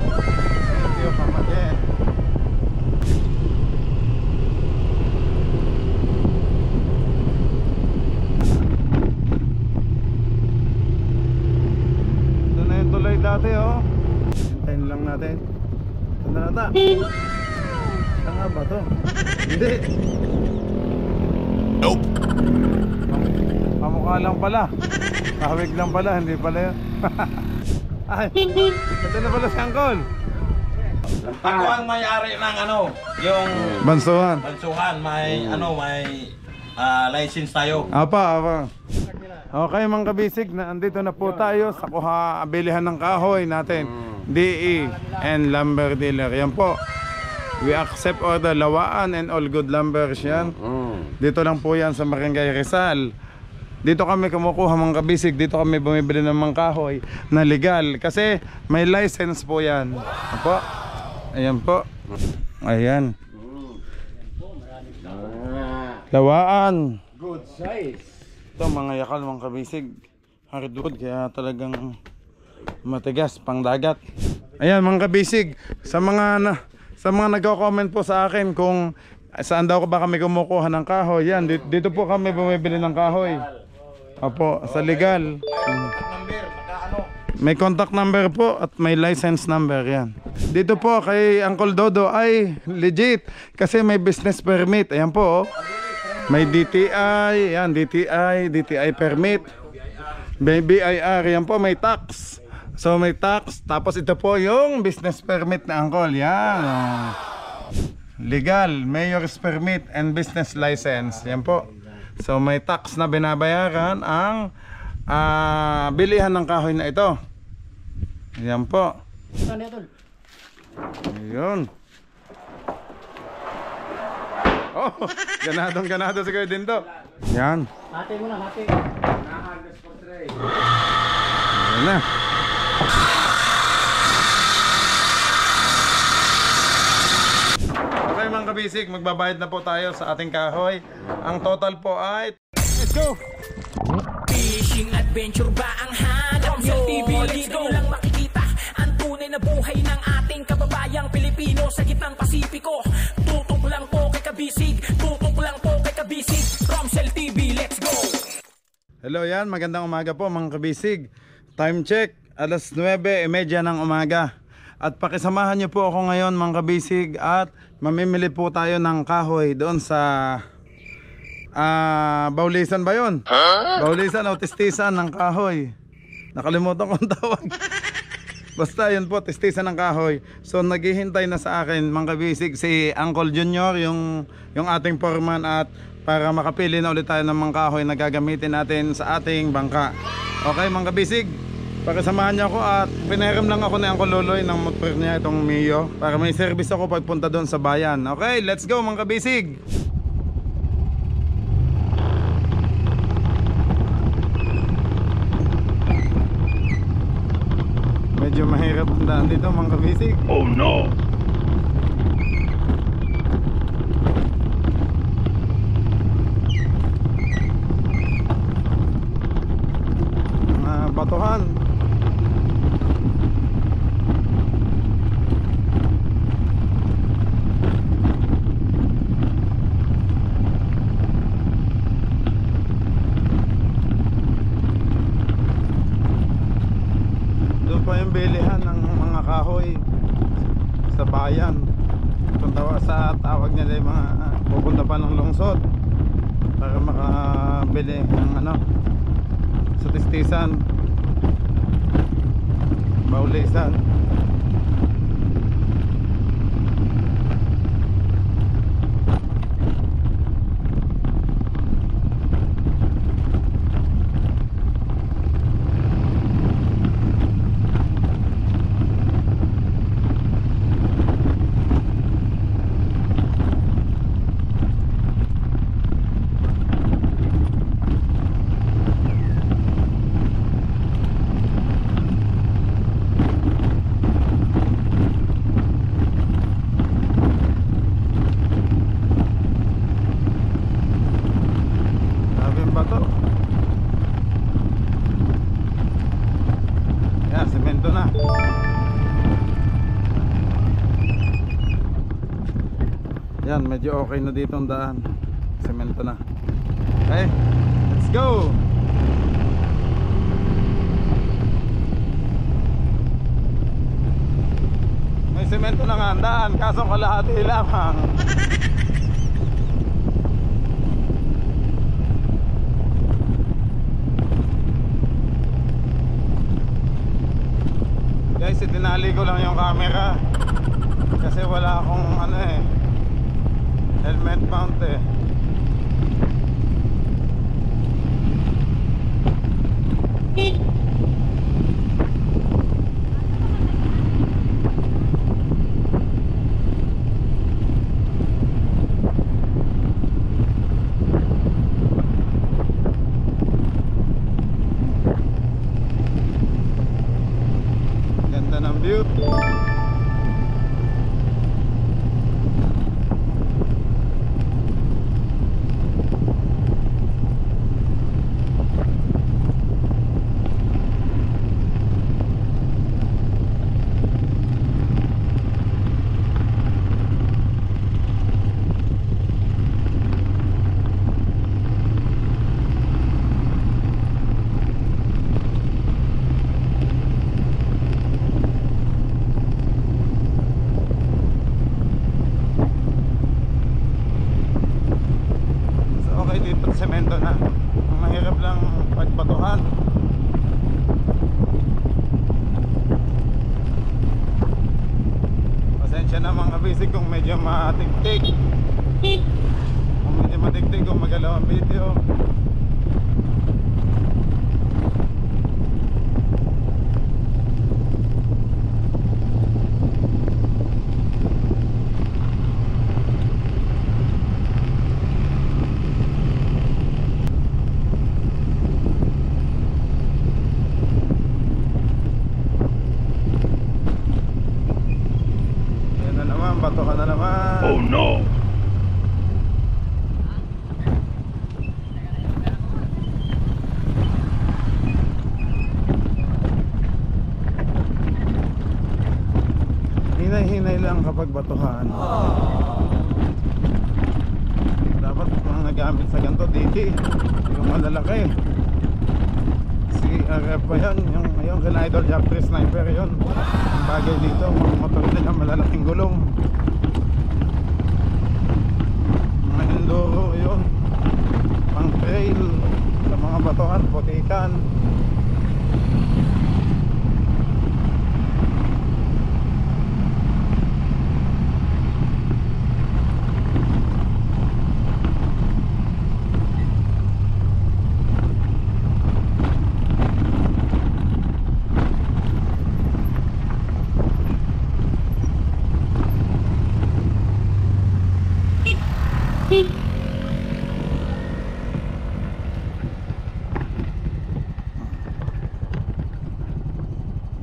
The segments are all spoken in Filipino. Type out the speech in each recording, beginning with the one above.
Ito yung kamali. Ito na yung tulay dati oh. Hintayin lang natin. Ito na nata. Saan nga ba to? Hindi. Nope. Kamukha lang pala. Kahawig lang pala, hindi pala yun. Ay, ito na pala si Angkol. Ako ang may-ari ng ano, yung Bansuhan. Bansuhan, may license tayo. Apa. Okay mga kabisig, andito na po tayo sa bilihan ng kahoy natin. DE and lumber dealer. Yan po. We accept order lawaan and all good lumbers yan. Dito lang po yan sa Barangay Rizal. Dito kami kumukuha mga kabisig. Dito kami bumibili ng mga kahoy na legal. Kasi may license po yan. Apo. Ayan po. Ayan. Lawaan. Good size. Ito mga yakal mga kabisig. Hardwood kaya talagang matigas pang dagat. Ayan mga kabisig. Sa mga nagko-comment po sa akin kung saan daw ba kami kumukuha ng kahoy. Yan, dito po kami bumibili ng kahoy. Opo, sa legal. May contact number po at may license number yan. Dito po kay Uncle Dodo ay legit kasi may business permit. Ayan po oh. May DTI, yan DTI permit. May BIR, yan po may tax. So may tax, tapos ito po yung business permit na Uncle. Yan. Oh. Legal, mayor's permit and business license. Yan po. So may tax na binabayaran ang bilihan ng kahoy na ito. Yan po. Ayun. Oh, ganado si Kuya Dindo. Yan. Hati mo na, hati. Ayan na. Okay mga kabisig, magbabayad na po tayo sa ating kahoy. Ang total po ay let's go! Fishing adventure ba ang hanap nyo? Dito lang makikita ang tunay na buhay ng ating kababayang Pilipino sa gitnang Pasipiko. Tutok lang po kay Kabisig, tutok lang po kay Kabisig. Romsel TV, let's go! Hello yan, magandang umaga po mga kabisig. Time check, alas 9:30 ng umaga. At pakisamahan niyo po ako ngayon mga kabisig at mamimili po tayo ng kahoy doon sa Baulisan ba yun? Baulisan o testisan ng kahoy. Nakalimutan ko ang tawag. Basta yun po, testisan ng kahoy. So naghihintay na sa akin mga kabisig si Uncle Junior, yung ating foreman, at para makapili na ulit tayo ng mga kahoy na gagamitin natin sa ating bangka. Okay mga kabisig, pakisamahan niyo ako at pinahiram lang ako ni Uncle Loloy ng motor niya, itong Mio, para may service ako pagpunta doon sa bayan. Okay, let's go mga kabisig. Medyo mahirap ang daan dito mga kabisig. Oh no! Batuhan. Doon pa yung bilihan ng mga kahoy sa bayan. Kung sa tawag nila yung mga pupunta pa ng lungsod para makabili ng sa testisan, Baulisan. Yan, medyo okay na dito ang daan. Semento na. Okay, let's go! May semento na nga ang daan, kaso kalahati lamang. Guys, itinali ko lang yung camera kasi wala akong ano eh, helmet mount eh. Ganda ng view. Dito semento na. Ang mahirap lang pagbatuhan. Pasensya na mga bisig kung medyo matiktik. Kung medyo matiktik kung magalaw ang video. Bato ka na naman. Oh no. Hinay-hinay lang kapag batuhan. Dapat mga nagamit sa ganito dito, yung malalaki. Si RF pa yan, yung kina Idol Jump 3 Sniper yun. Ang bagay dito, mga motor nila malalaking gulong. Mga enduro yun, pang trail sa mga batuhan, putikan.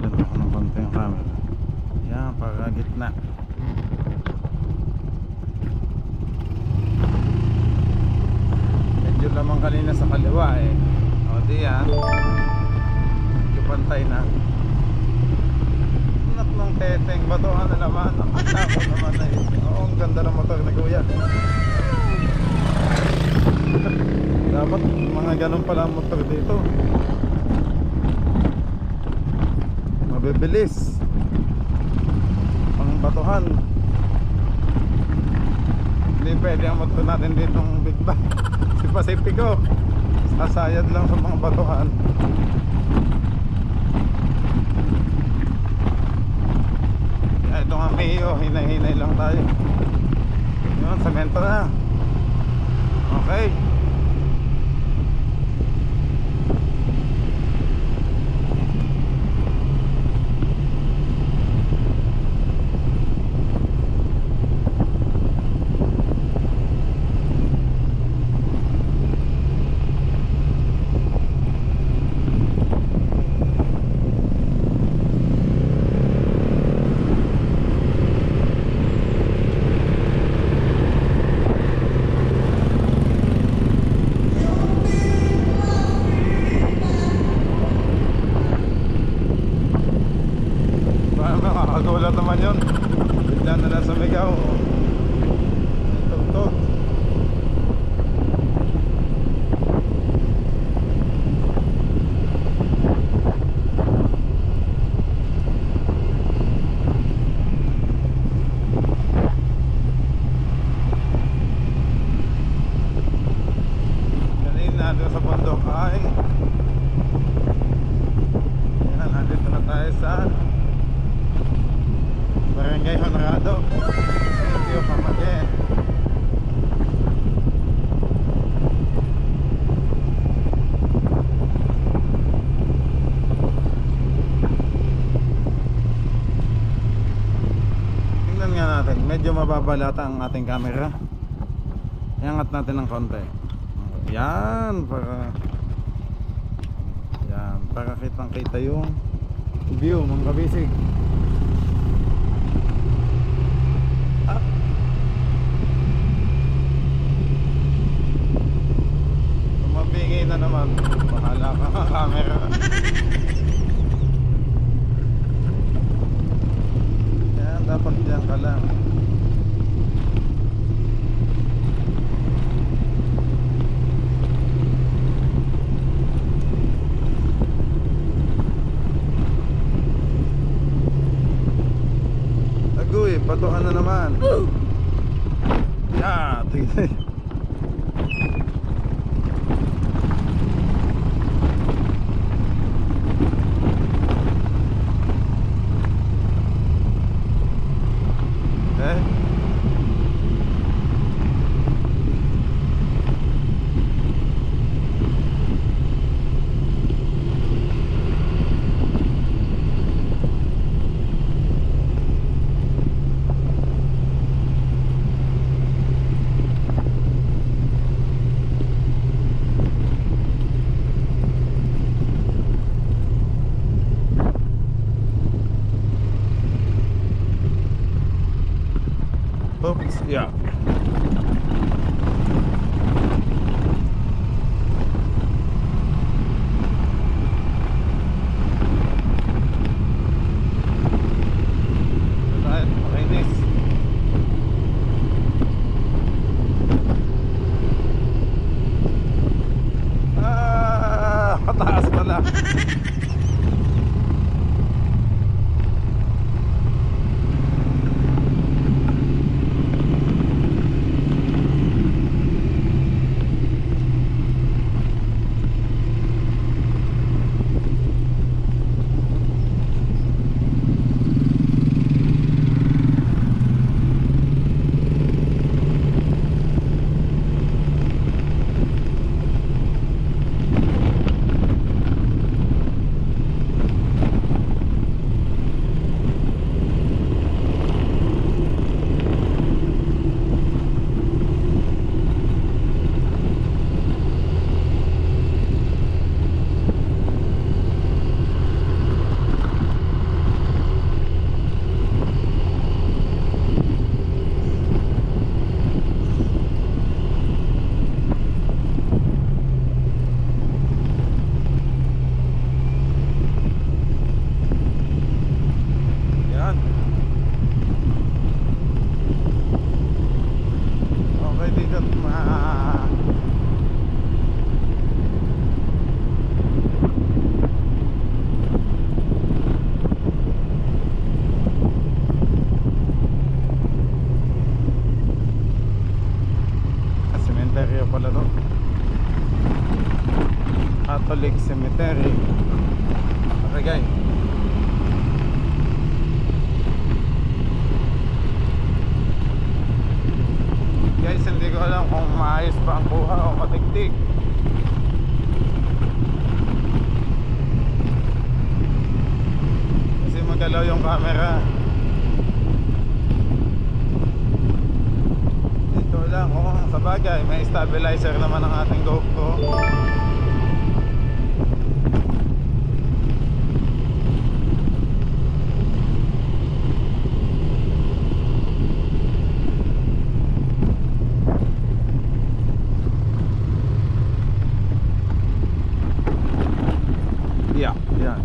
Ganda ko ng konti yung camera. Yan, para gitna. Medyo lamang kanina sa kaliwa eh. O di yan, medyo pantay na. Anak ng teteng, batuhan na naman. Nakatapon naman na yun. Oo, ang ganda ng motor ni kuya. Dapat mga ganun pala ang motor dito. Mabibilis. Pang batuhan. Hindi pwede ang motor natin dito ng big bag. Si Pacifico sasayad lang sa mga batuhan. Ito nga Mio, hinay-hinay lang tayo. Yun, semento na. Okay. Nakakagulat naman yun. Bigla na lang sumigaw. saan? Barangay Honorado. Sitio Pamagen. Tingnan nga natin, medyo mababalata ang ating camera. Iangat natin ng konti. Yan, para kitang kita yung view mga kabisig. Tumabingay na naman. Bahala ka ng camera. Yan, dapat dyan ka lang. Agoy, patuhan na naman. Yeah, tingnan. Oops, yeah. Makinis. Mataas pala. Cemetery pala to. Catholic Cemetery. Okay guys. Guys, hindi ko alam kung maayos pa ang kuha o matiktik. Kasi magalaw yung camera. Dito lang, sa bagay, may stabilizer naman ang ating GoPro. Yan.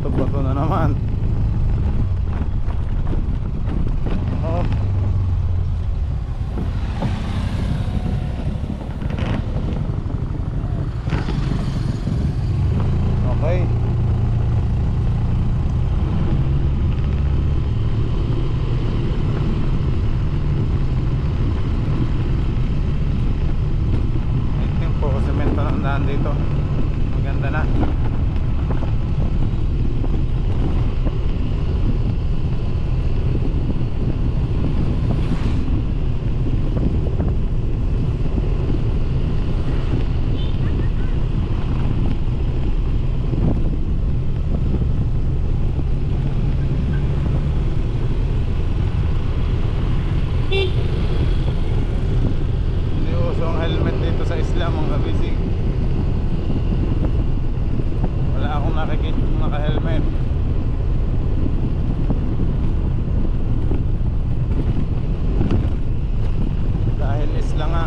Bato na naman. Oh. Okay. Ito po semento ng daan dito. Maganda na. naka-helmet. Dahil isla nga.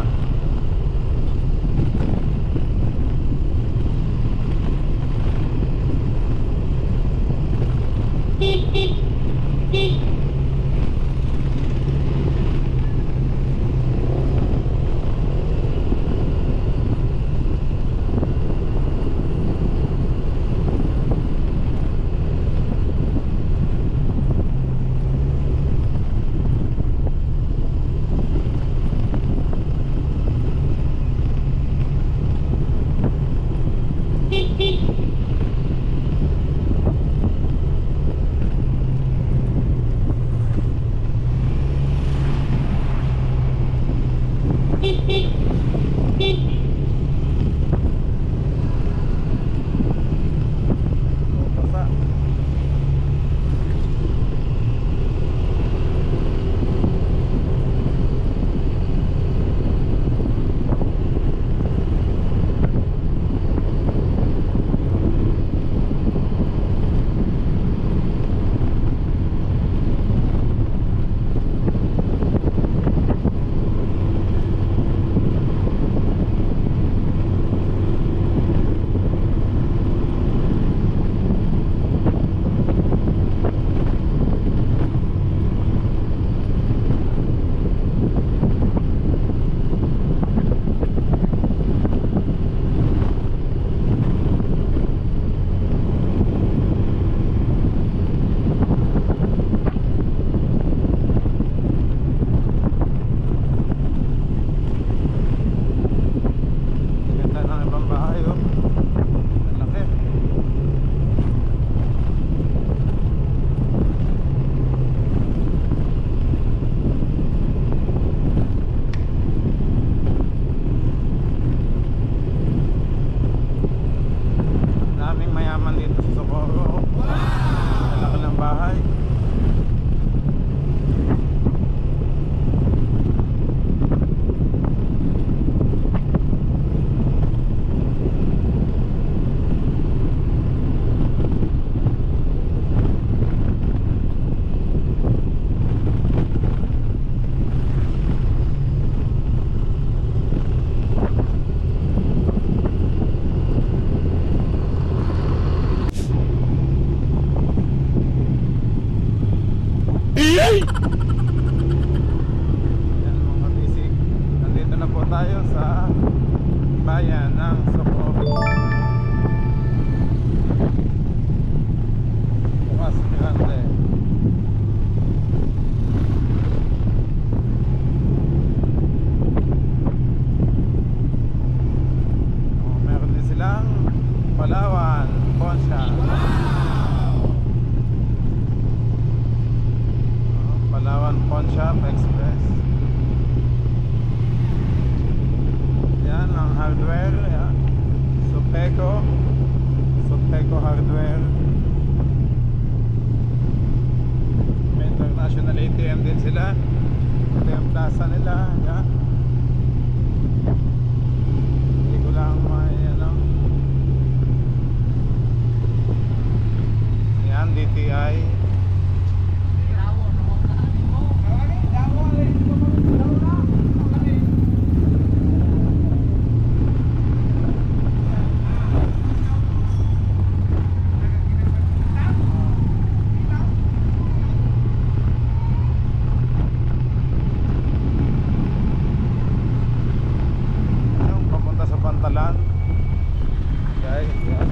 Yan mga bisig, nandito na po tayo sa bayan ng Socorro. Bukas Grande. Meron din silang Palawan, Poncha. Palawan Pawn Shop Express. Yan ang hardware, yan. Sopeco Hardware. May international ATM din sila. Ito yung plaza nila, yan. Hindi ko lang may ano. Yan, DTI. Guys, yan.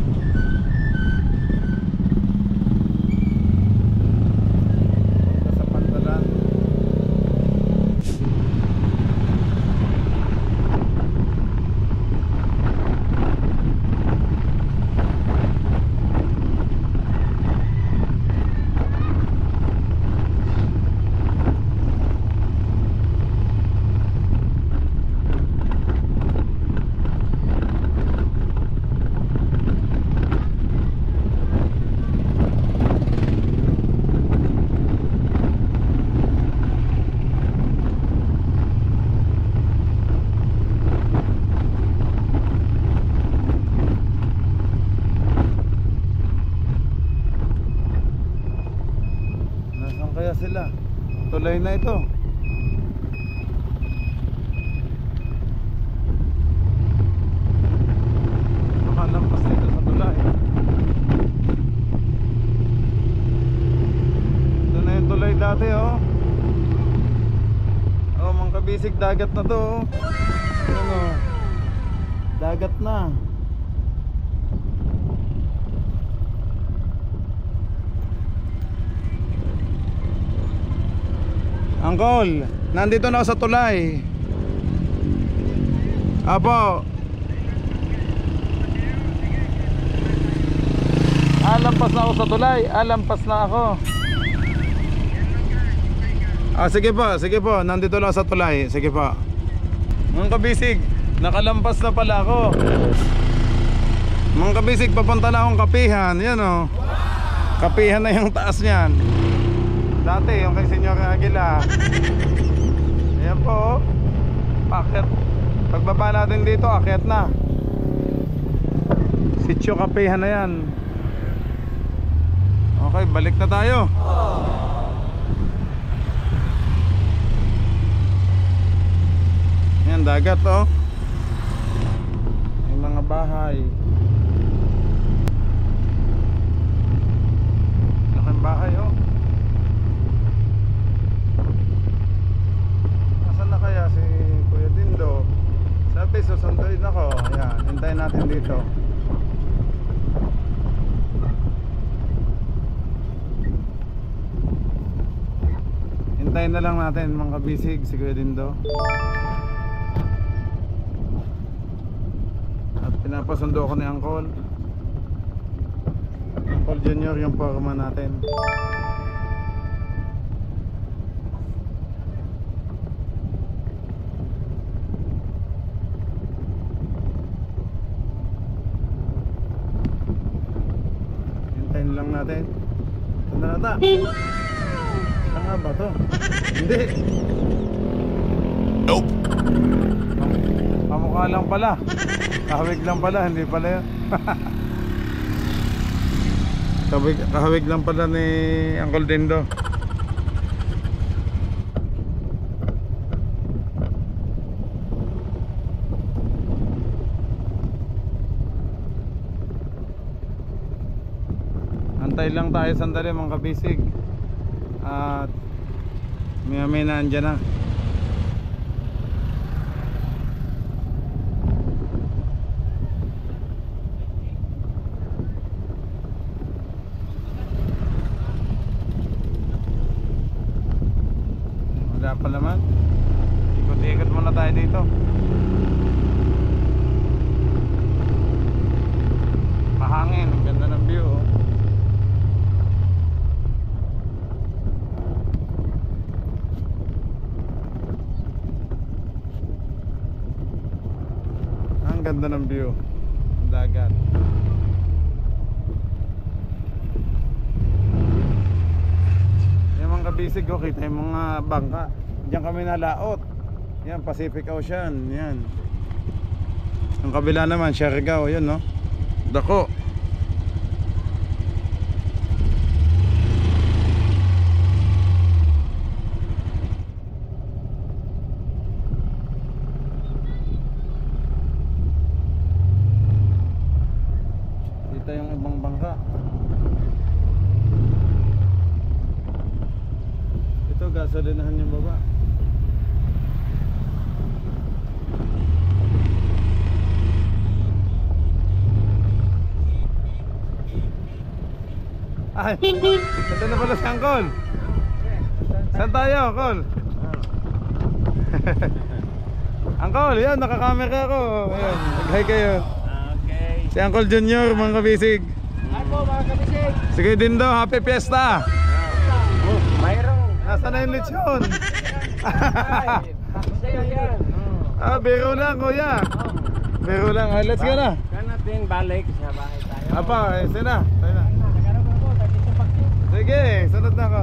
kaya sila? Tulay na ito. Nakalampas na ito sa tulay. Ito na yung tulay dati, oh. Oh, mga kabisig, dagat na to, oh. Ano? Dagat na. Uncle, nandito na ako sa tulay. Apo. Lampas na ako sa tulay. Lampas na ako. Sige po, nandito lang sa tulay. Sige po. Mga kabisig, nakalampas na pala ako. Mga kabisig, papunta na akong Kapihan. Yan, oh. Kapihan na yung taas niyan. Dati yung kay Senyor Aguila. Ayan po, akyat. Pagbaba natin dito, akyat na. Sitio Kapihan na yan. Okay, balik na tayo. Ayan, dagat, oh. Yung mga bahay. Laking bahay, oh. Kaya si Kuya Dindo sabi susunduin ako. Ayan, hintayin natin dito. Hintayin na lang natin mga kabisig si Kuya Dindo. At pinapasundo ako ni Uncle Junior, yung forma natin. Lang natin. Ito na nata. Saan nga ba to? Hindi. Nope. Kamukha lang pala. Kahawig lang pala. Hindi pala yun. Kahawig lang pala ni Uncle Dindo. Antay lang tayo sandali mga kabisig. At may na andyan na. Wala pa naman. Ikot-ikot muna tayo dito. Mahangin, ang ganda ng view, oh. Ganda ng view ng dagat. Yung mga kabisig, oh, kita yung mga bangka. Diyan kami nalaot. Yan, Pacific Ocean. Yan. Ang kabila naman, Siargao. Yun, no? Dako. Yung ibang bangka. Ito gasolinahan yung baba. Ay, ito na pala si Uncle. Saan tayo, Uncle? Uncle, yan, nakakamera ako. Ayan, mag-hi kayo. Si Uncle Junior, mga kabisig. Ako mga kabisig. Sige din daw, happy fiesta. Mayroong. Nasaan na yung lechon? Sa'yo yan. Biro lang kuya. Biro lang, let's go na. Kaya natin balik sa bahay tayo. Apa, sige na. Nagkaroon ko po, dati sa paksin. Sige, sunod na ako.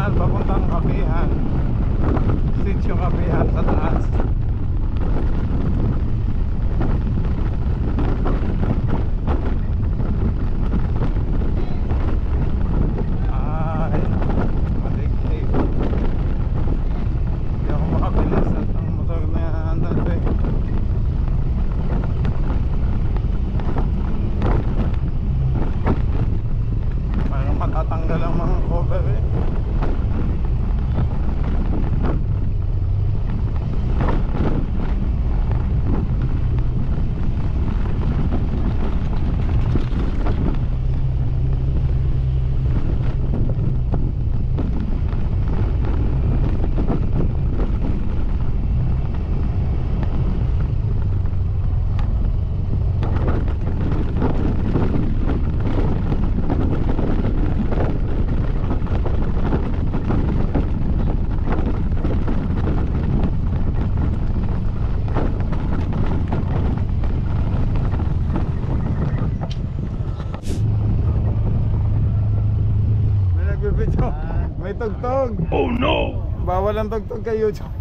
daan papuntang Kapihan. Sitio Kapihan sa taas. Ay, maliglig. Hindi ako makabilis at ang motor na ano eh. Parang matatanggal ang mga cover eh. May nagbibidyo. May tugtog. Oh no! Bawal ang tugtog kay YouTube.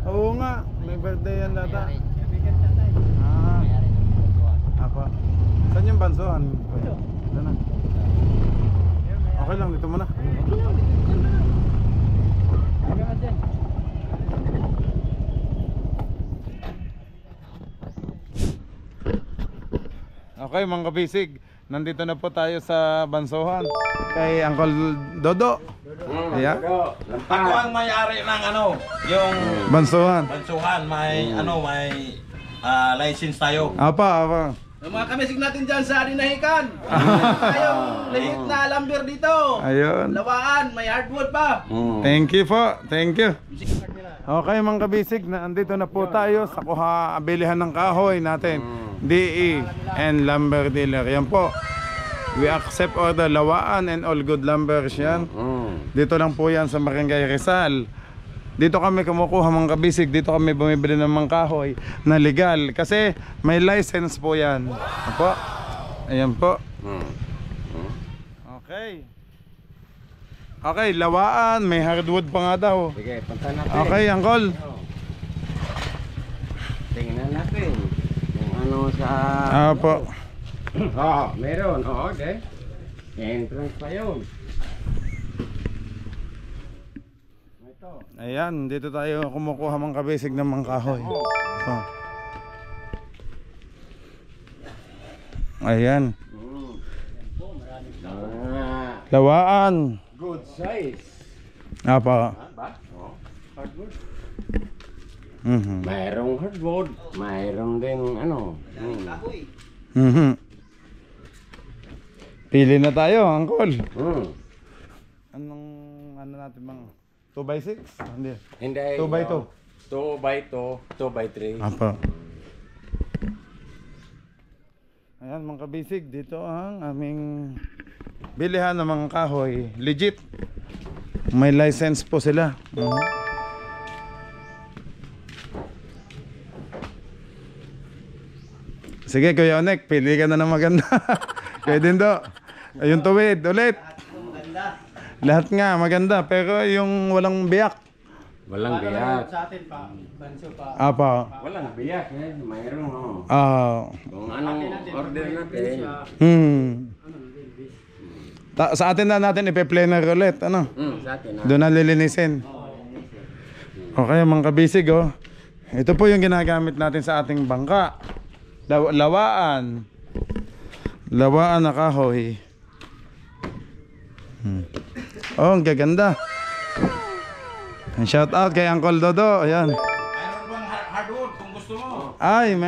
Oo nga, may birthday yan lata. Ah, ako. Saan yung bansuhan? Doon na. Okay lang, dito muna. Okay mga kabisig, nandito na po tayo sa bansuhan kay Uncle Dodo. Ayan. Ako ang may-ari ng ano, yung Bansuhan. bansuhan, may ano, may license tayo. Apa. Yung mga kamisig natin dyan sa Rinahikan. Tayong legit na lumber dito. Ayun. Lawaan, may hardwood pa. Thank you po. Thank you. Okay mga kabisig, andito na po tayo sa bilihan ng kahoy natin. DE and lumber dealer. Yan po. We accept order Lawaan and all good lumbers yan. Dito lang po yan sa Barangay Rizal. Dito kami kumukuha mga kabisig. Dito kami bumibili ng mga kahoy na legal. Kasi may license po yan. Apo. Ayan po. Okay. Okay, Lawaan. May hardwood pa nga daw. Sige, punta natin. Okay, Uncle. Tingnan natin kung ano sa... Apo. Oo, meron. Oo, okay. Entrance pa yun. Ito. Ayan, dito tayo kumukuha mga kabisig ng mga kahoy. So. Ayan. Ah, Lawaan. good size. Apa. Ba? Oo. Hardwood. Mayroong hardwood. Mayroong din ano. Pili na tayo, Uncle. Mm. Ano natin mga 2x6? Hindi. Hindi. 2x2. 2x2, 2x3. Apa. Ayan mga kabisig, dito ang aming bilihan ng mga kahoy. Legit. May license po sila. Sige Kuya Onek, pili ka na ng maganda. Kaya din do. Ayun tuwid, ulit. Lahat nga maganda, pero yung walang biyak. Walang biyak. Sa atin pa, banso pa. Apa. Walang biyak eh. Mayroong oh. Ah. Kung anong order natin. Sa atin na natin ipe-planer ulit, ano? Sa atin na. Doon na lilinisin. Okay mga kabisig oh. Ito po yung ginagamit natin sa ating bangka. Lawaan. Lawaan na kahoy. Oh, ang gaganda. Shout out kay Uncle Dodo. Ayan. Mayroon bang hardwood kung gusto mo? Ay,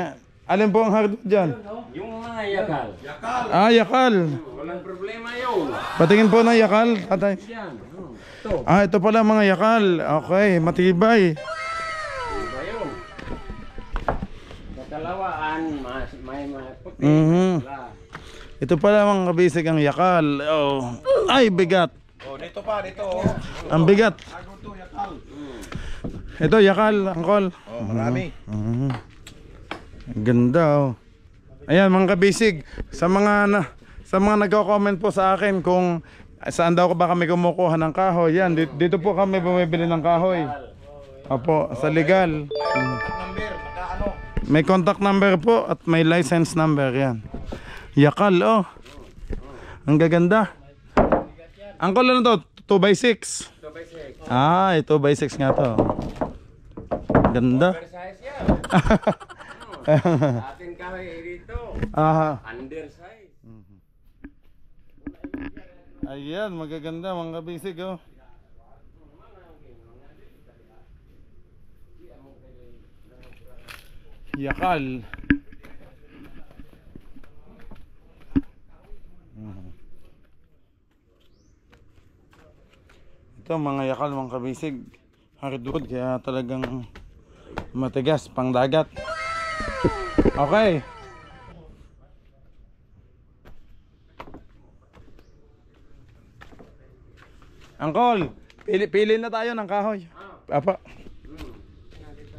alin po ang hardwood dyan? Yung mga yakal. Yakal. Ah, yakal. Walang problema yun. Patingin po ng yakal, tatay. Yan. Ito. Ah, ito pala mga yakal. Okay, matibay. Diba yun? Sa Kalawaan, may puti. Wala. Ito pala mga kabisig ang yakal. Oh. Ay, bigat. Oh, dito pa, dito. Oh. Ang bigat. Hardwood to, yakal. Ito yakal, Uncle. Oh, marami. Ang ganda oh. Ayan mga kabisig, sa mga nagko-comment po sa akin kung Saan daw ba kami kumukuha ng kahoy? Yan, dito po kami bumibili ng kahoy. Opo, sa legal. Number, naka ano. May contact number po at may license number yan. Yakal, oh. Ang gaganda. Angkol, ano to? 2x6? 2x6. Ah, 2x6 nga to. Ganda. Oversize yan. Atin kami dito. Aha. Undersize. Ayan, magaganda mga kabisig, oh. Yakal. Ito mga yakal mga kabisig, hardwood kaya talagang matigas, pang dagat. Okay. Angkol, pili na tayo ng kahoy. Apa.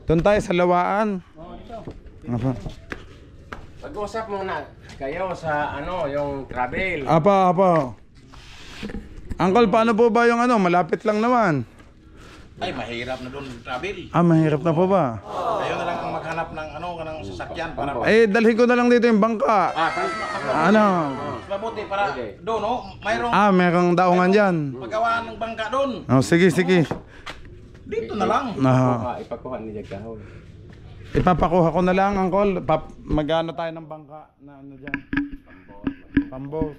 Doon tayo sa lawaan. Apa. Pag-usap muna kayo sa ano, yung travel. Apa. Angkol, paano po ba yung ano? Malapit lang naman. Ay, mahirap na doon travel. Ah, mahirap na po ba? Kayo na lang ang maghanap ng ano, ng sasakyan para Eh, dalhin ko na lang dito yung bangka. Ano? mabuti para doon, no? Mayroong Ah, merong daungan dyan. paggawa ng bangka doon. Oh, sige. Dito na lang. Ah, Ipakuha niya kahon. ipapakuha ko na lang, Angkol. Magano tayo ng bangka na ano dyan? Pambot.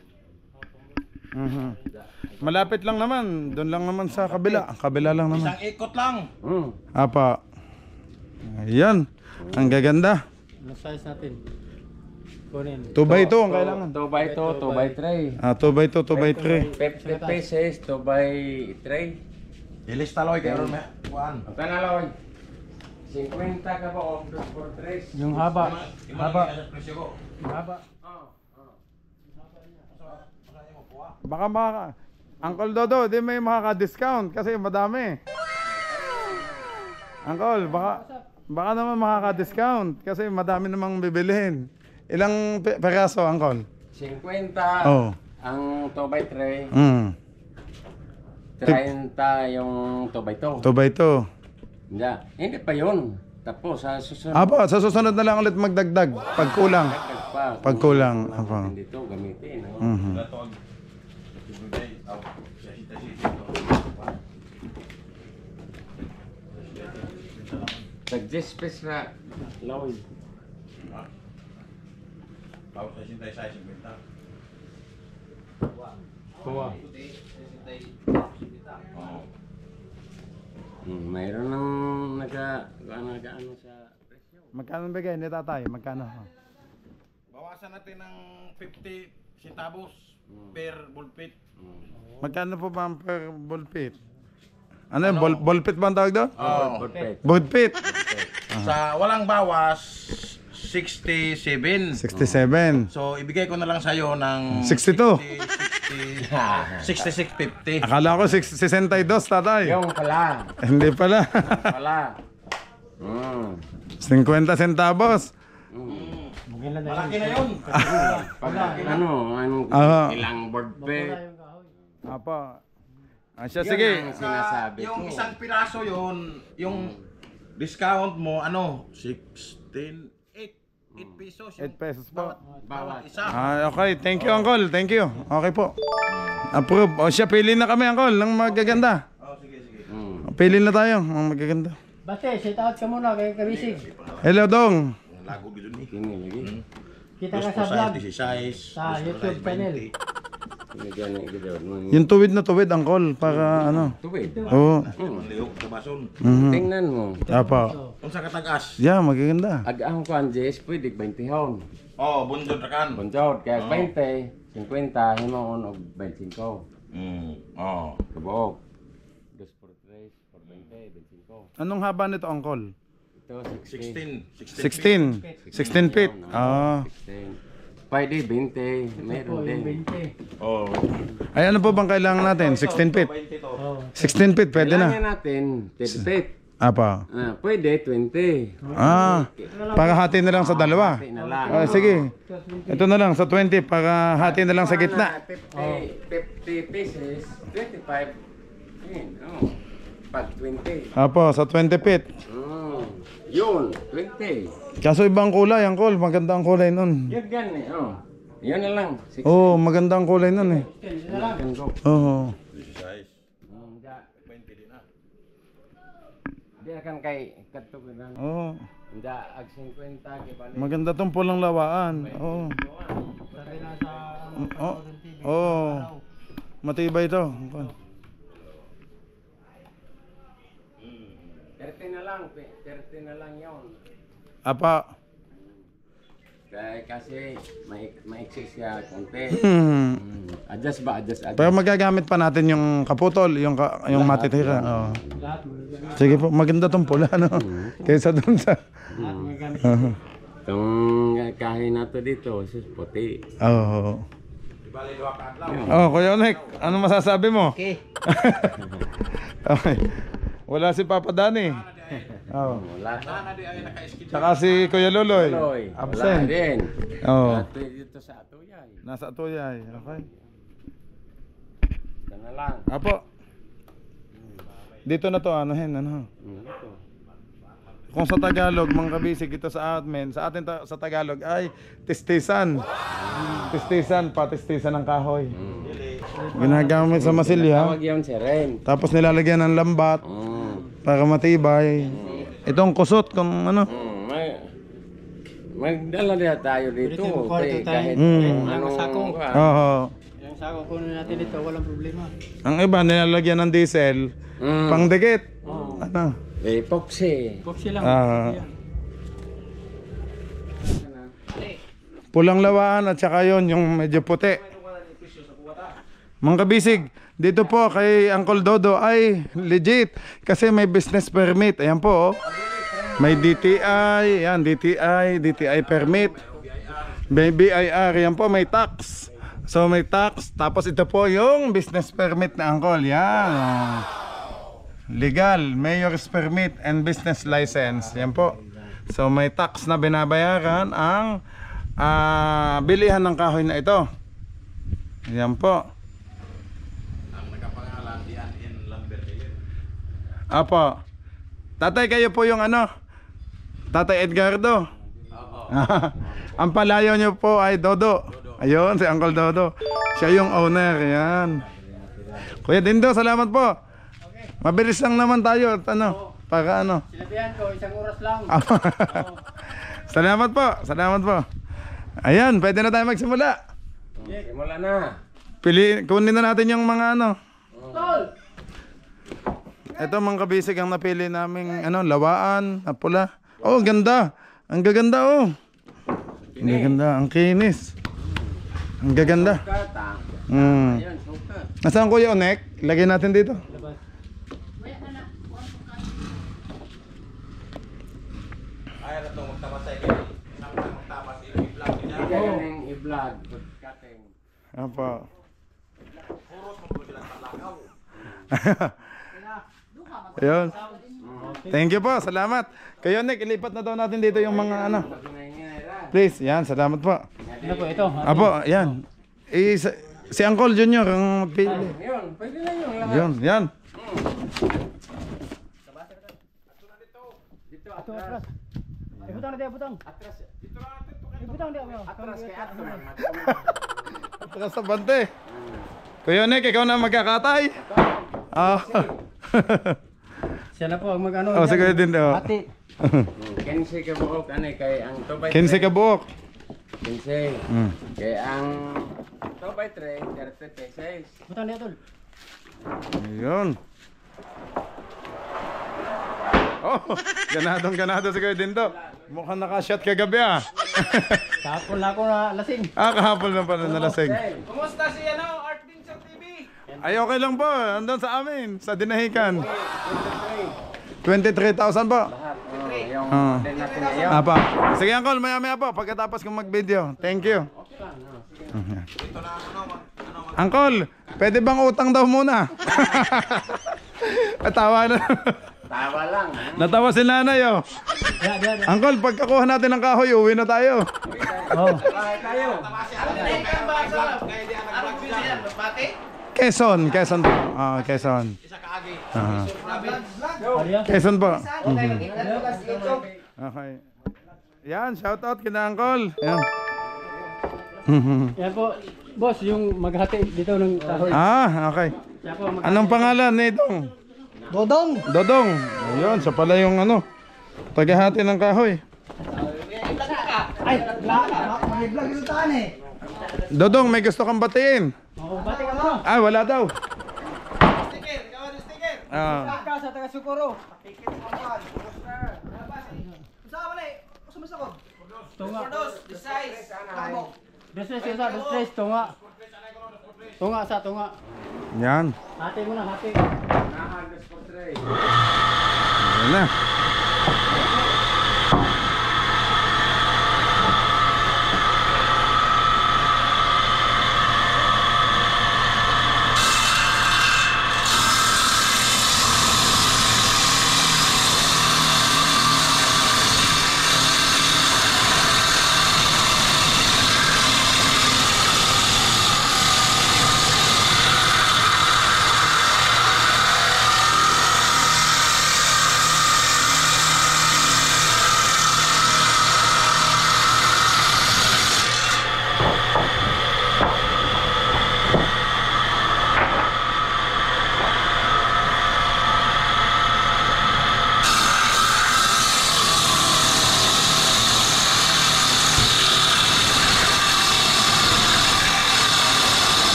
Malapit lang naman. Doon lang naman sa kabila. Kabila lang naman. Isang ikot lang. Apa. Ayan. Ang gaganda. Ano size natin? Kunin. 2x2 ang kailangan. 2x2, 2x3. Ah, 2x2, 2x3. 50 pieces, 2x3. Ilista loy kayo ron, kuan. Ang kanaloy. 50 ka ba o 2x3? Yung haba. Haba. Haba. Baka Uncle Dodo, di may makaka-discount kasi madami. Uncle, baka naman makaka-discount kasi madami namang bibilihin. Ilang peraso, Uncle? 50 Oh. ang 2x3. 30 yung 2x2. 2x2. Hindi pa yun. Tapos sa susunod. Apo, sa susunod na lang ulit magdagdag. Pag kulang. Pag kulang. Apo. Dito gamitin. Tag-space na. Loy. Pau sa sintay sa 50. Kuha. Mayroon ng nag-ano sa presyo. Magkano bigay ni tatay? Magkano? Bawasan natin ng 50 centavos per bullpit. Magkano po ba ang per ballpit? Ano yun? Ballpit ba ang tawag doon? Perfect. Ballpit. Sa walang bawas 67. 67. So ibigay ko na lang sa iyo ng 62. 66.50. Akala ko 62 tatay. Yung pala. Hindi pala. Pala. 50 centavos. Malaki na 'yun. Pag anong Aha. ilang board pet. Apa. Siya, sige. Ang sinasabi ko. Yung isang piraso 'yun, yung discount mo ano, 8 pesos. 8 pesos po. Bawat isa. Ah, okay. Thank you, Uncle. Thank you. Okay po. Approve. O siya, pili na kami, Uncle, ng magaganda. Oh, sige. Pili na tayo, ng magaganda. Bate, shout out ka muna kay Kabisig. Hello, Dong. Lago dito ni. Kini lagi. Kita ka sa vlog. 16 Sa YouTube channel. Lagyan na igidor. Yung tuwid na tuwid, Uncle, para ano. Tuwid. Oo. Liok sa bason. Tingnan mo. Apa. Unsa ka tag-as? Yeah, magaganda. Ag-ang ko ang JS pwede 20 hon. Oh, bundod ra kan. Bunjod kaya 20, 50 himon og 25. Oh. Kabuok. 2 por 3 por 20, 25. Anong haba nito, Uncle? Ito 16. 16. 16 feet. Ah. 16. Pwede 20, meron din. 20. Oh. Ay, ano po bang kailangan natin? 16 feet. 20 to. Oh. 16 feet, pwede Kailangan na. natin 10 feet. Apa. Pwede, 20. Para hati na lang sa dalawa. Hati na lang. Sige. Ito na lang sa 20 para hati na lang sa gitna. 50 pieces, 25. Yun, pag 20. Apo, sa 20 feet. Yun, 20. Kaso ibang kulay, Uncle. Maganda ang kulay nun. Yun gan eh, Yun na lang. Oo, maganda ang kulay nun eh. Oo. Di akan kay katog lang. Oo. Hindi ag 50 kay balik. Maganda tong pulang lawaan. Oo. Oo. Matibay ito. 30 na lang, 30 na lang yun. Apa. Kasi maiksi siya konti. Adjust ba? Adjust. Pero magagamit pa natin yung kaputol, yung matitira. Oo. Sige po, maganda tong pula, no? Kaysa dun sa... Itong kahin na to dito, puti. Oo. Oh, Kuya Onek, ano masasabi mo? Okay. Okay. Wala si Papa Danny. Oh. Wala. Saka si Kuya Loloy. Wala Absent. din. Oh. Dito sa Atuyay. Nasa Atuyay. Okay. Ito na lang. Apo. Dito na to, anuhin, ano? Kung sa Tagalog, mga kabisig, ito sa atin, sa Tagalog ay tistisan. Tistisan, patistisan ng kahoy. Ginagamit sa masilya. Tawag yun si Ren. Tapos nilalagyan ng lambat para matibay. Itong kusot kung ano. Magdala na tayo dito. Dito, kwarto tayo. Kahit anong sakong. Oo. Yung sako kunin natin dito, walang problema. Ang iba nilalagyan ng diesel, pangdikit. Ano? Epoxy. Popsi lang. Pulang lawaan at saka yon yung medyo puti. Mga kabisig, dito po kay Uncle Dodo ay legit kasi may business permit. Ayan po, oh. May DTI, yan, DTI permit. May BIR, yan po, may tax. So may tax, tapos ito po yung business permit na Uncle. Yan. Legal, mayor's permit and business license. Yan po. So may tax na binabayaran ang bilihan ng kahoy na ito. Yan po. Apo. Tatay, kayo po yung ano? Tatay Edgardo. Ang palayo nyo po ay Dodo. Ayun, si Uncle Dodo. Siya yung owner. Yan. Kuya Dindo, salamat po. Mabilis lang naman tayo. Ano? Para ano? Sinabihan ko, 1 oras lang. Salamat po. Salamat po. Ayan, pwede na tayo magsimula. Simula na. Kunin na natin yung mga ano. Ito mga kabisig ang napili naming ano, lawaan, na pula. Oh, ganda. Ang gaganda, oh. Ang gaganda, ang kinis. Ang gaganda. Ayan, sukat. Nasaan Kuya Onek? Lagay natin dito. Ay, na itong magtamasay kayo. Magtamas, i-vlog niya. Galing i-vlog. Cutting. Apa. Ayun. Thank you po, salamat. Kayo Onek, ilipat na daw natin dito yung mga ano. Please, yan, salamat po. Ano po ito? Apo, yan. Si Uncle Junior ang pili. Yun, pwede na yun. Yan, yan. Dito, Ito, atras. atras. Ibutang na tayo, butang. Atras. Ibutang na tayo. Atras kay atras. Atras sa bante. Kuya Onek, ikaw na magkakatay. Ah. Siya na po ang mag-ano. Oh, sige din daw. Hati. 15 ka buok, ano kay ang 2x3. 15 ka buok. 15. Kaya ang 2x3, 30 pesos. Butang na tol. Ayun. Oh, ganado si Kuya Dindo. Mukhang nakashot kagabi ah. Kahapon na ako na lasing. Kahapon lang pala nalasing. Kumusta si Art Vincent TV? Ay, okay lang po. Andun sa amin, sa Dinahican. 23,000 po. Lahat. Yung Ah. din natin ngayon. Apa. Sige, Uncle, maya-maya po. Pagkatapos kong mag-video. Thank you. Uncle, pwede bang utang daw muna? Tawa na. Tawa lang. Natawa si nanay oh. Uncle, pagkakuha natin ng kahoy, uwi na tayo. Tayo. Dinahikan ba sa... Anong probinsya yan? Masbate? Quezon po. Quezon. Isa kaagi. Quezon po. Okay. Yan, shout out kina Uncle. Yan. Yan po, boss, yung maghati dito ng kahoy. Okay. Yan po, Anong pangalan nitong? Dodong! Dodong. Ayun, sa pala yung ano, tagahati ng kahoy. Ay, may vlog yung taan eh. Dodong, may gusto kang batiin. Oo, bati ka mo. Wala daw. Sticker, ikaw ang sticker. Ka sa taga Sukuro. Saan ka pala eh? Kusumas ako. Tunga. Dos, the size. Kamo. Destres yung sa, destres, tunga. Tunga sa, tunga. Yan. Hati mo na, hati. Yan na.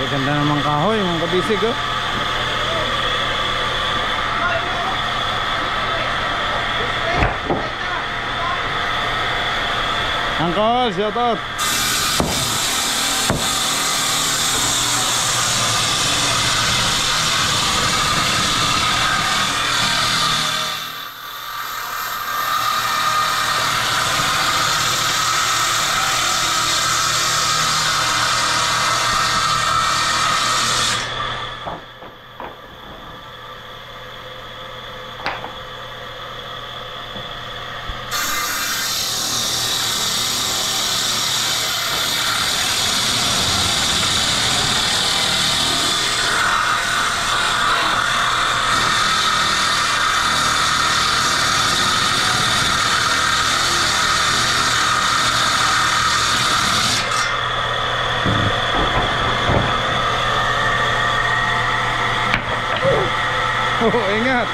Ganda namang kahoy, mga kabisig oh. Uncle, shout out. Ingat.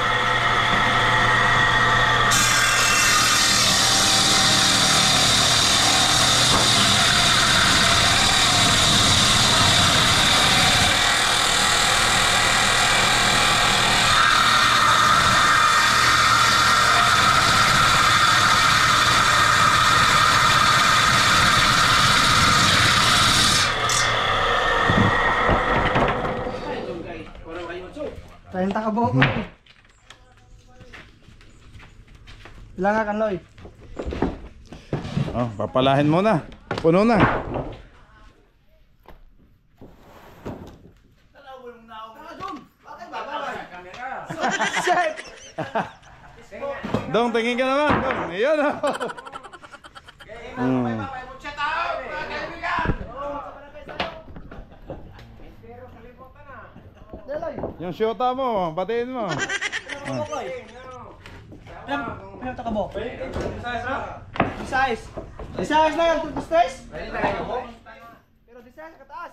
Tayo ka buhok mo. Ilang ka kanoy? Papalahin mo na. Puno na. Dong, tingin ka naman. Dong, iyan oh. Yung shota mo, batiin mo. Ilang ka buhok? Size. Size na yung size? Pero di size kataas.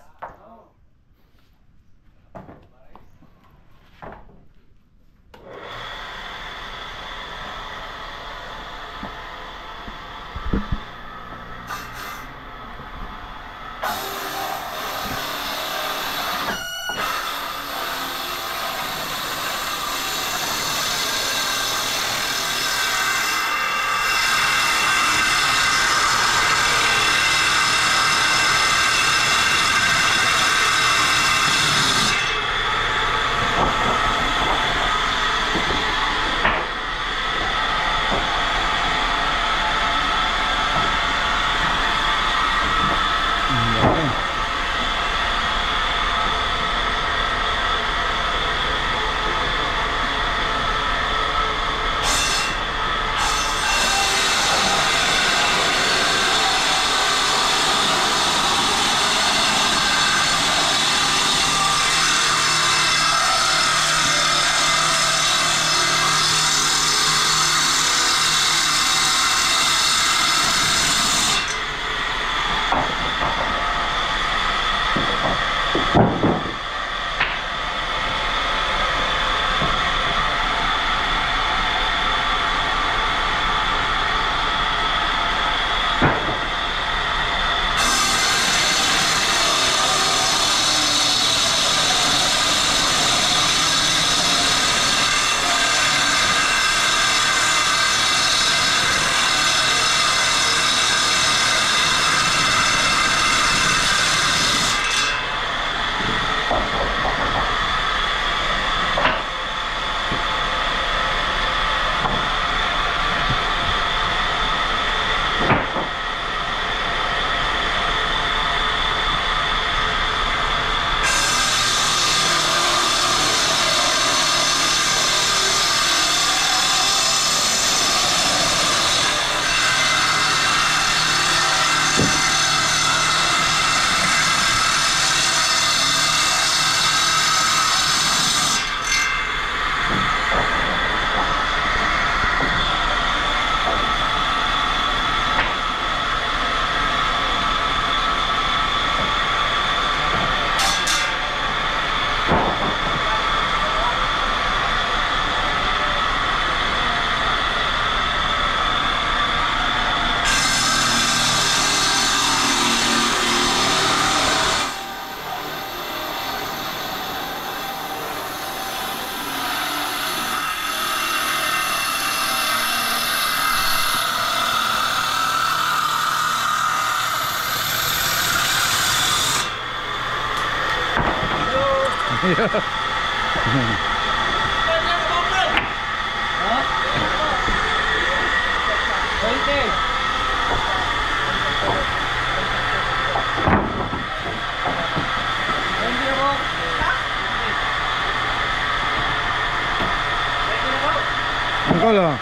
Uncle, oh.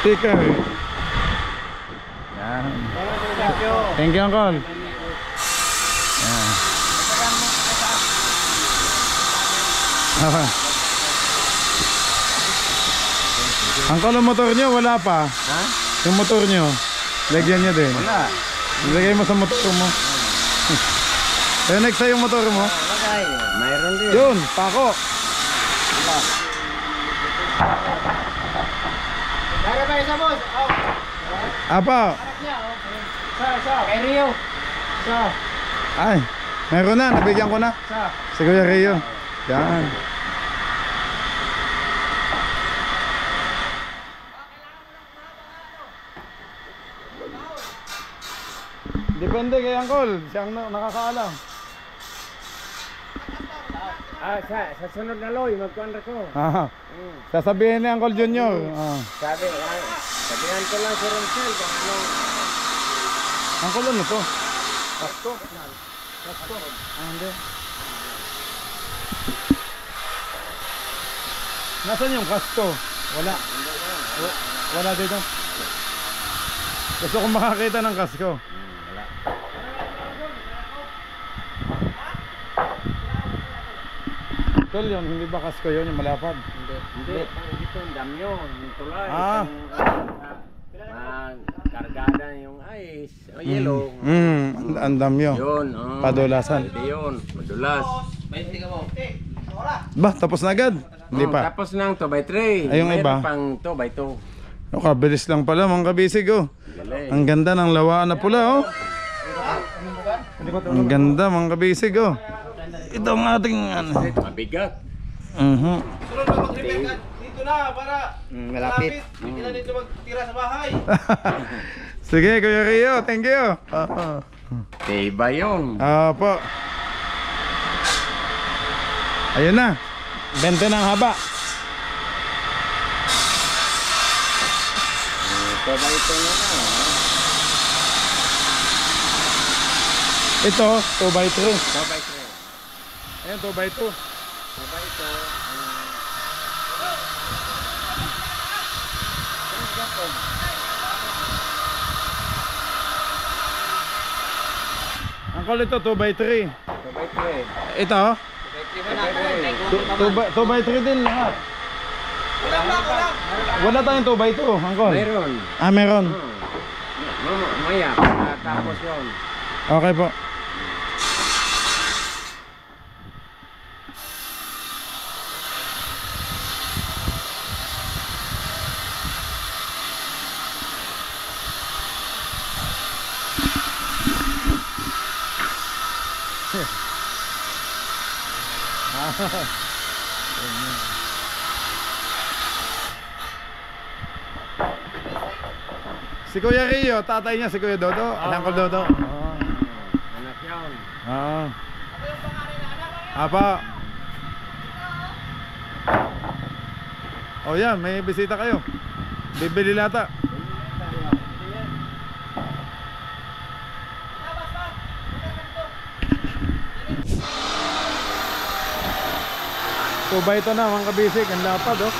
Sticker. Yan. Thank you, Uncle. Yan. Uncle, yung motor nyo, wala pa? Ha? Yung motor nyo, lagyan nyo din. Wala. Ilagay mo sa motor mo. Ayun, next yung motor mo. Lagay. Mayroon din. Yun, pako. Dari ba isa, boss? Oh. Apa? Kay Rio. Ay, meron na, nabigyan ko na. Si Kuya Rio. Yan. Depende kay Uncle, siyang nakakaalam. Sa sunod na loy, magkuhan ko. Sasabihin ni Uncle Junior. Sabihan ko lang si Romsel kung ano. Uncle, ano to? Pasko. Hindi. Nasaan yung kasto? Wala. Wala dito. Gusto kong makakita ng kasko. Wala. Tol, yun, hindi ba kasko yun, yung malapad? Hindi. Ito ang damyo. Yung tulay. Ah. Kargada yung ice. O yellow. Ang damyo. Yun. Padulasan. Hindi yun. Madulas. Ba, tapos na agad? Hindi pa. Tapos ng 2x3. Ay, yung Mayroon iba? pang 2x2. O, kabilis lang pala mga kabisig, oh. Galing. Ang ganda ng lawaan na pula, oh. Ang ganda mga kabisig, oh. Ito ang ating ano. Mabigat. Sunod na mag-repair ka dito na para Malapit. Hindi na dito magtira sa bahay. Sige, Kuya Rio, thank you. Diba yun? Opo. Ayun na. 20 ng haba. Ito ba ito na na? Ito, 2x3. 2x3. Ayan, 2x2. 2x2. Uncle, ito 2x3. 2x3. Ito, 2x3 din lahat. Wala tayong 2x2, Uncle. Mayroon. Ah, meron. Maya, tapos yun. Okay po. Si Kuya Rio, tatay niya si Kuya Dodo, Uncle Dodo. Anak yun. Oo. Apa. Oh yan, may bisita kayo. Bibili lata. So ba ito na mga kabisik, ang lapad oh.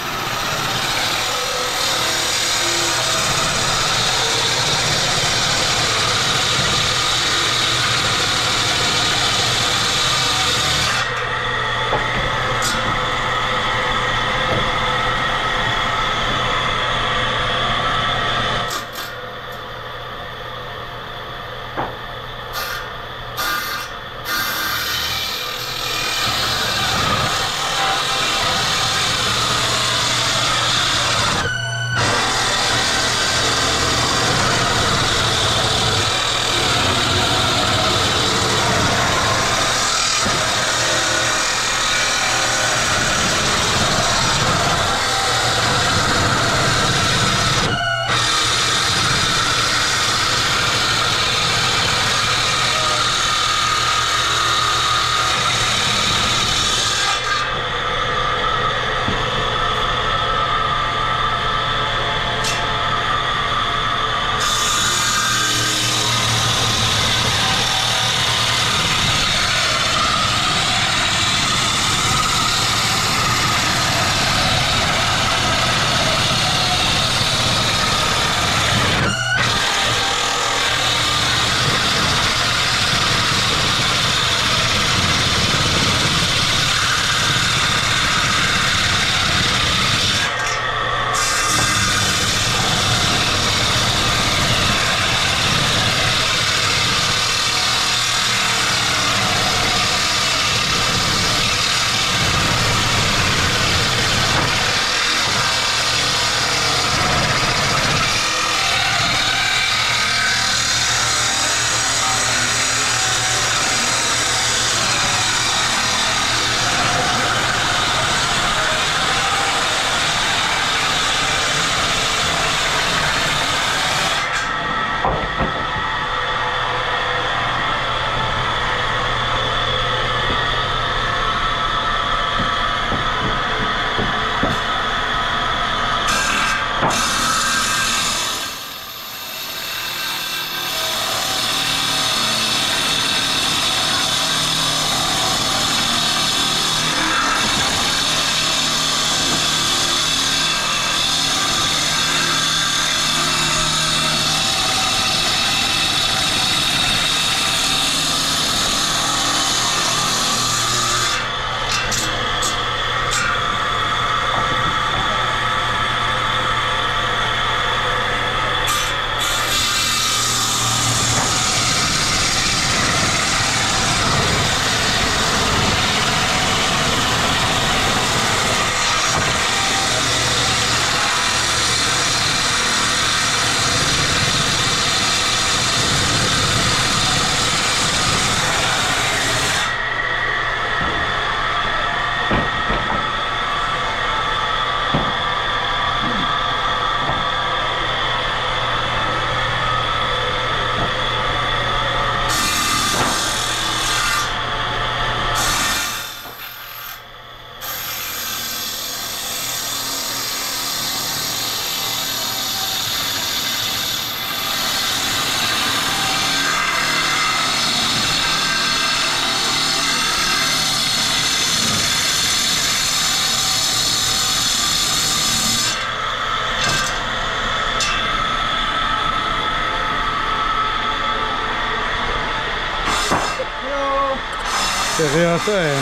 Seryoso eh.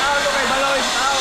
Tao kay Baloy, tao.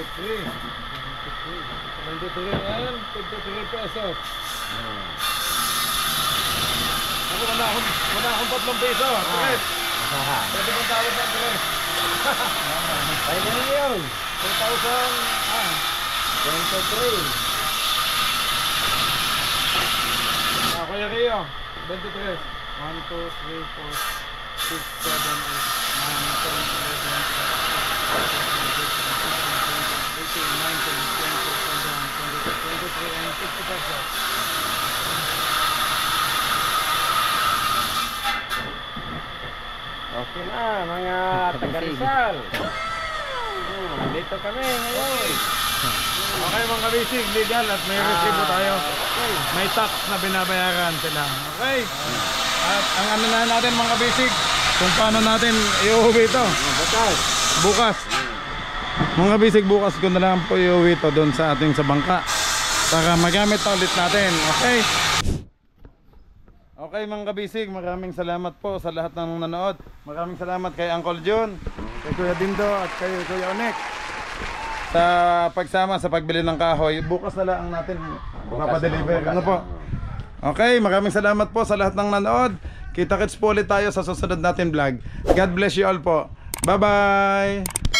Ayan, 53 pesos. Ako, wala akong 3 piso. Tres. Pwede bang tawad ng tres? Pwede na yun. 2,000. Kuya Rio, 23. 1, 2, 3, 4, 6, 7, 8, 9, 10, 11, 12, 13, 14, 15, 16, 17, 18, 19, 20, 21, 22, 23, and 60 pesos. Okay na, mga taga-Rizal. Dito kami ngayon. Okay mga kabisig, legal at may resibo tayo. May tax na binabayaran sila. Okay? At ang ano na natin mga kabisig, kung paano natin iuwi ito. Bukas. Mga kabisig, bukas ko na lang po iuwi ito doon sa ating sa bangka. Para magamit ulit natin. Okay? Okay mga kabisig, maraming salamat po sa lahat ng nanood. Maraming salamat kay Uncle Jun, kay Kuya Dindo at kay Kuya Onek sa pagsama sa pagbili ng kahoy. Bukas na lang natin papadeliver. Ano po? Okay, maraming salamat po sa lahat ng nanood. Kita-kits po ulit tayo sa susunod natin vlog. God bless you all po. Bye-bye!